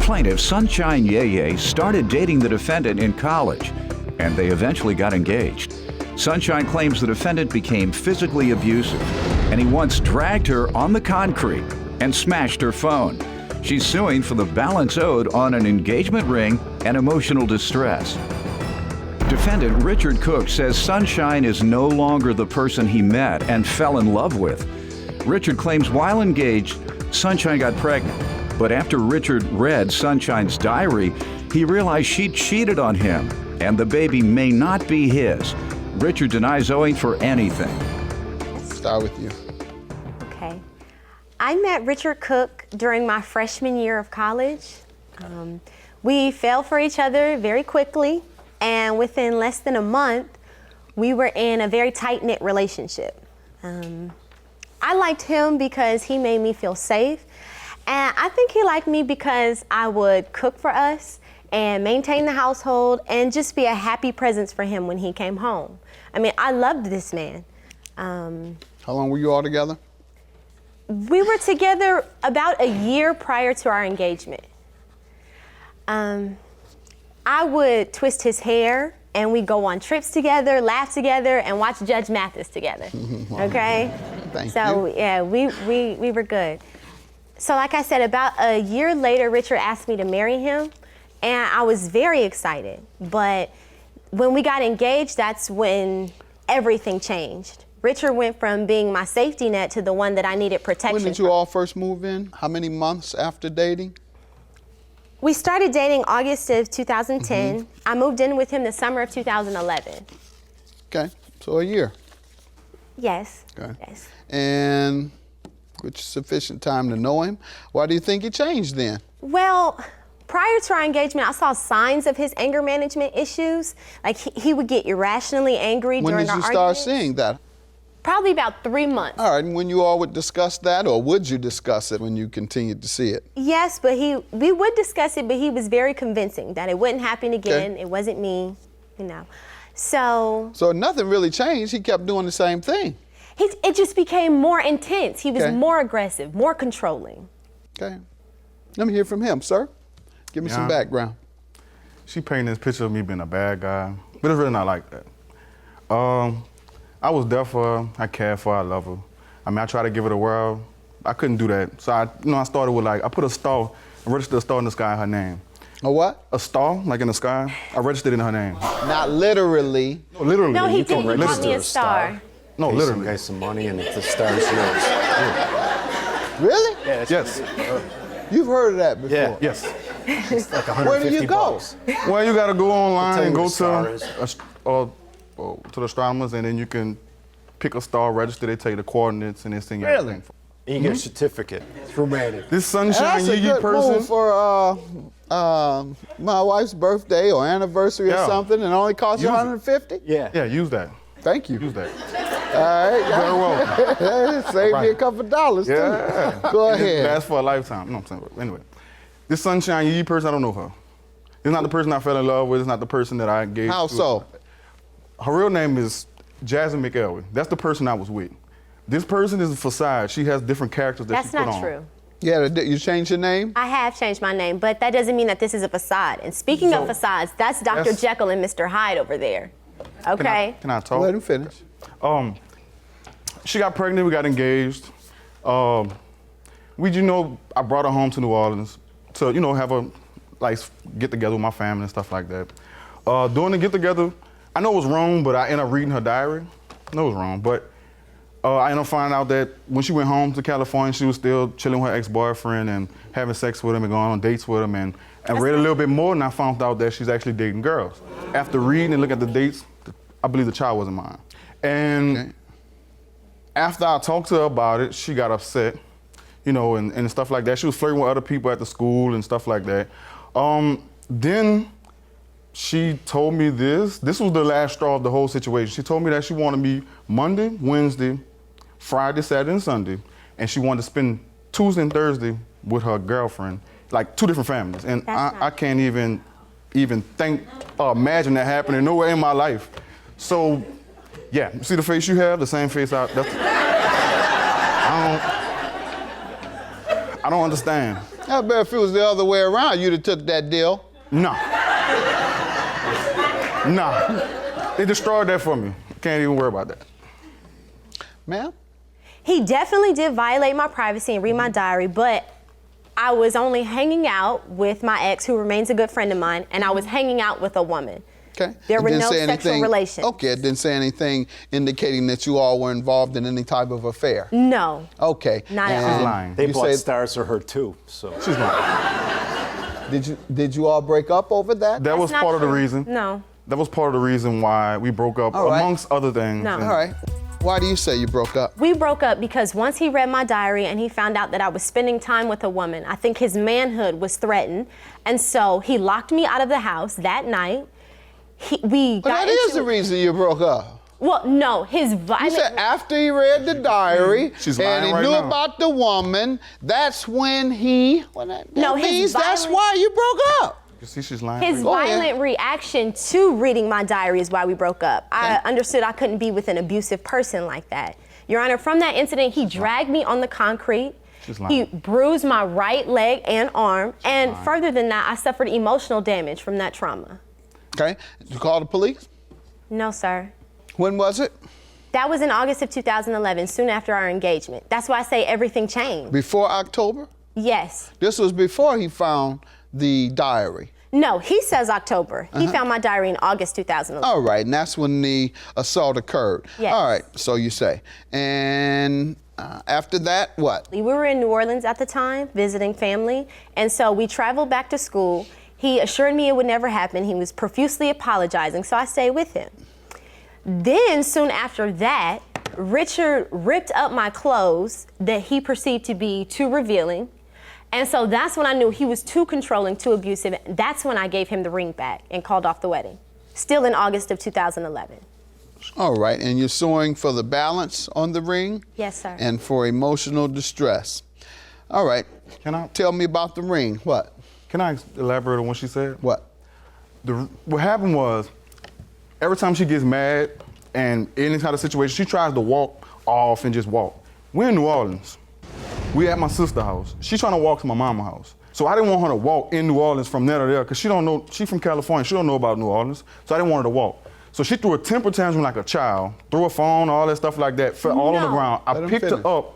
plaintiff, Sunshine Yeye, started dating the defendant in college, and they eventually got engaged. Sunshine claims the defendant became physically abusive, and he once dragged her on the concrete and smashed her phone. She's suing for the balance owed on an engagement ring and emotional distress. Defendant Richard Cook says Sunshine is no longer the person he met and fell in love with. Richard claims while engaged, Sunshine got pregnant. But after Richard read Sunshine's diary, he realized she cheated on him and the baby may not be his. Richard denies owing for anything. Start with you. Okay. I met Richard Cook during my freshman year of college. We fell for each other very quickly, and within less than a month, we were in a very tight-knit relationship. I liked him because he made me feel safe, and I think he liked me because I would cook for us and maintain the household and just be a happy presence for him when he came home. I mean, I loved this man. How long were you all together? We were together about a year prior to our engagement. I would twist his hair and we'd go on trips together, laugh together, and watch Judge Mathis together, okay? Thank so, you. yeah, we were good. So like I said, about a year later, Richard asked me to marry him, and I was very excited. But when we got engaged, that's when everything changed. Richard went from being my safety net to the one that I needed protection When did you all first move in? How many months after dating? We started dating August of 2010. I moved in with him the summer of 2011. Okay, so a year. Yes. Okay. Yes. And which is sufficient time to know him. Why do you think he changed then? Well, prior to our engagement, I saw signs of his anger management issues. Like he would get irrationally angry When during did our you arguments. start seeing that? Probably about 3 months. All right, and when you all would discuss that, or would you discuss it when you continued to see it? Yes, but we would discuss it, but he was very convincing that it wouldn't happen again. Okay. It wasn't me, you know. So nothing really changed. He kept doing the same thing. it just became more intense. He was Okay. more aggressive, more controlling. Okay. Let me hear from him, sir. Give me some background. She painted this picture of me being a bad guy, but it's really not like that. I was there for her, I cared for her, I love her. I mean, I tried to give her the world. I couldn't do that. So I started with I put a star, I registered a star in the sky in her name. A what? A star, like in the sky, I registered it in her name. Not literally. No, literally. No, he You can didn't. He bought register me a star. No, Pay literally. some guy some money and the star's yours. Really? Yeah, Yes, You've heard of that before? Yeah. yes. It's like 150 Where do you go? bucks. Well, you gotta go online tell you and go what a star is. to the astronomers, and then you can pick a star, register, they tell you the coordinates, and they send you Really? everything. And you get a certificate. It's romantic. This Sunshine That's a Yee good person. move for my wife's birthday or anniversary or Yeah. something, and it only costs you Use it. 150? Yeah. Yeah, use that. Thank you. Use that. All right. Very well. Save me a couple dollars, Yeah. too. Go And it ahead. lasts for a lifetime. No, I'm saying, but anyway. This Sunshine Yee person, I don't know her. It's not the person I fell in love with. It's not the person that I engaged How to. so? Her real name is Jasmine McElwee. That's the person I was with. This person is a facade. She has different characters that That's she put on. not true. Yeah, you changed your name? I have changed my name, but that doesn't mean that this is a facade. And speaking of facades, that's Dr. That's- Jekyll and Mr. Hyde over there. Okay? Can I talk? Let him finish. She got pregnant, we got engaged. I brought her home to New Orleans to, have a get together with my family and stuff like that. During the get together, I know it was wrong, but I ended up reading her diary. I know it was wrong, but I ended up finding out that when she went home to California, she was still chilling with her ex-boyfriend and having sex with him and going on dates with him. And I read a little bit more, and I found out that she's actually dating girls. After reading and looking at the dates, I believe the child wasn't mine. And after I talked to her about it, she got upset, and stuff like that. She was flirting with other people at the school and stuff like that. Then she told me this. This was the last straw of the whole situation. She told me that she wanted me Monday, Wednesday, Friday, Saturday, and Sunday, and she wanted to spend Tuesday and Thursday with her girlfriend, like two different families. And I can't even think or imagine that happening nowhere in my life. So, yeah, see the face you have, the same face I don't understand. I bet if it was the other way around, you'd have took that deal. No. Nah. They destroyed that for me. Can't even worry about that. Ma'am? He definitely did violate my privacy and read my diary, but I was only hanging out with my ex, who remains a good friend of mine, and I was hanging out with a woman. Okay. There It were didn't no say sexual anything- relations. Okay, it didn't say anything indicating that you all were involved in any type of affair. No. Okay. Not at and all. She's lying. They you bought say- stars for her too, so. She's lying. Did you all break up over that? That was not part of the true. reason. No. That was part of the reason why we broke up, All right. amongst other things. No. And All right. Why do you say you broke up? We broke up because once he read my diary and he found out that I was spending time with a woman, I think his manhood was threatened. And so he locked me out of the house that night. We But got that is into the reason you broke up. Well, no, his You violent. said after he read the diary She's and lying he right knew now. about the woman, that's when he. Well, that No, his means that's violent- why you broke up. You see, she's lying. His Go ahead. violent reaction to reading my diary is why we broke up. I understood I couldn't be with an abusive person like that. Your Honor, from that incident, he dragged me on the concrete. She's He lying. bruised my right leg and arm. And further than that, I suffered emotional damage from that trauma. Okay. Did you call the police? No, sir. When was it? That was in August of 2011, soon after our engagement. That's why I say everything changed. Before October? Yes. This was before he found the diary. No, he says October. He found my diary in August 2011. All right, and that's when the assault occurred. Yes. All right, so you say. And after that, what? We were in New Orleans at the time, visiting family, and so we traveled back to school. He assured me it would never happen. He was profusely apologizing, so I stayed with him. Then, soon after that, Richard ripped up my clothes that he perceived to be too revealing. And so that's when I knew he was too controlling, too abusive. That's when I gave him the ring back and called off the wedding. Still in August of 2011. All right, and you're suing for the balance on the ring? Yes, sir. And for emotional distress. All right. Can I- Tell me about the ring. What? Can I elaborate on what she said? What? What happened was, every time she gets mad and in any kind of situation, she tries to walk off and just walk. We're in New Orleans. We at my sister's house. She's trying to walk to my mama's house. So I didn't want her to walk in New Orleans from there to there, because she don't know, she from California, she don't know about New Orleans. So I didn't want her to walk. So she threw a temper tantrum like a child, threw a phone, all that stuff like that, fell all on the No. ground. I Let him picked finish. her up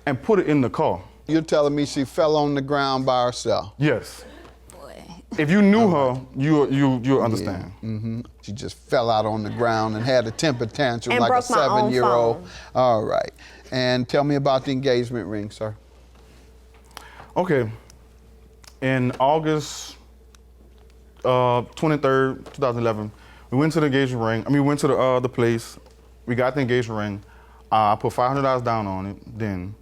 and put it in the car. You're telling me she fell on the ground by herself? Yes. If you knew her, you understand. She just fell out on the ground and had a temper tantrum And like a broke my own 7-year-old. phone. All right. And tell me about the engagement ring, sir. Okay. In August 23rd, 2011, we went to the engagement ring. We went to the place. We got the engagement ring. I put $500 down on it then.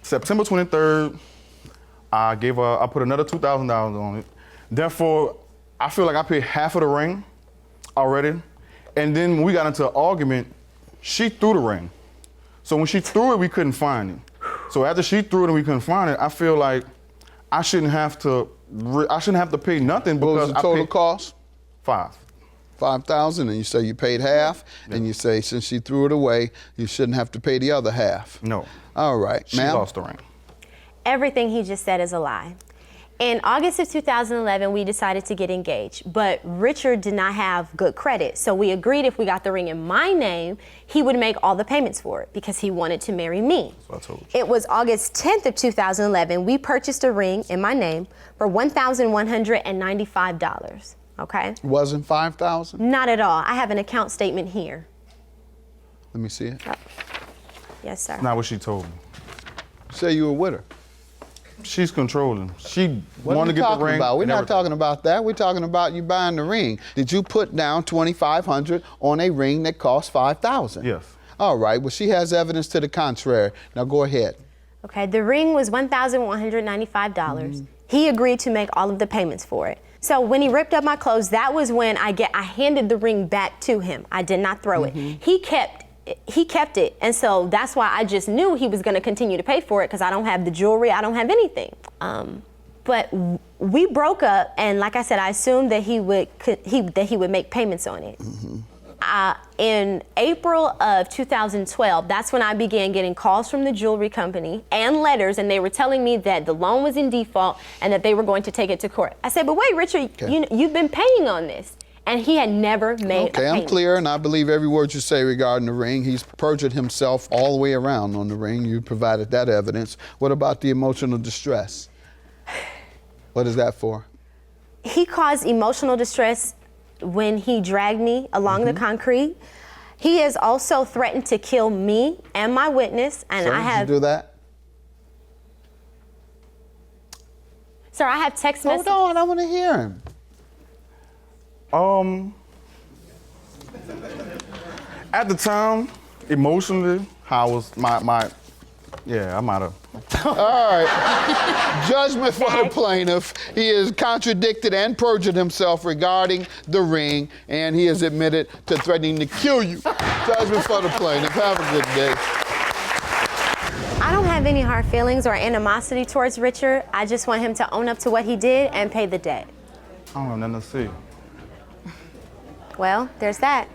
September 23rd, I put another $2,000 on it. Therefore, I feel like I paid half of the ring already. And then when we got into an argument, she threw the ring. So when she threw it, we couldn't find it. So after she threw it and we couldn't find it, I feel like I shouldn't have to pay nothing What was because the total cost? $5. $5,000, and you say you paid half, and you say since she threw it away, you shouldn't have to pay the other half. No. All right, She ma'am. lost the ring. Everything he just said is a lie. In August of 2011, we decided to get engaged, but Richard did not have good credit. So we agreed if we got the ring in my name, he would make all the payments for it because he wanted to marry me. That's what I told you. It was August 10th of 2011, we purchased a ring in my name for $1,195, okay? Wasn't 5,000? Not at all. I have an account statement here. Let me see it. Yes, sir. Not what she told me. Say you were with her. She's controlling. She What are wanted we to get talking the ring. about? We're and not everything. talking about that. We're talking about you buying the ring. Did you put down $2,500 on a ring that cost $5,000? Yes. All right. Well, she has evidence to the contrary. Now go ahead. Okay, the ring was $1,195. He agreed to make all of the payments for it. So when he ripped up my clothes, that was when I handed the ring back to him. I did not throw it. He kept it, and so that's why I just knew he was going to continue to pay for it because I don't have the jewelry, I don't have anything. But we broke up, and like I said, I assumed that he would make payments on it. In April of 2012, that's when I began getting calls from the jewelry company and letters, and they were telling me that the loan was in default and that they were going to take it to court. I said, but wait, Richard, you've been paying on this. And he had never made a payment. I'm clear, and I believe every word you say regarding the ring. He's perjured himself all the way around on the ring. You provided that evidence. What about the emotional distress? What is that for? He caused emotional distress when he dragged me along the concrete. He has also threatened to kill me and my witness, and Sir, I have. Did you do that? Sir, I have text messages. Hold on, I want to hear him. At the time, emotionally, how was I might have. All right. Judgment for the plaintiff. He has contradicted and perjured himself regarding the ring, and he has admitted to threatening to kill you. Judgment for the plaintiff. Have a good day. I don't have any hard feelings or animosity towards Richard. I just want him to own up to what he did and pay the debt. I don't have nothing to see. Well, there's that.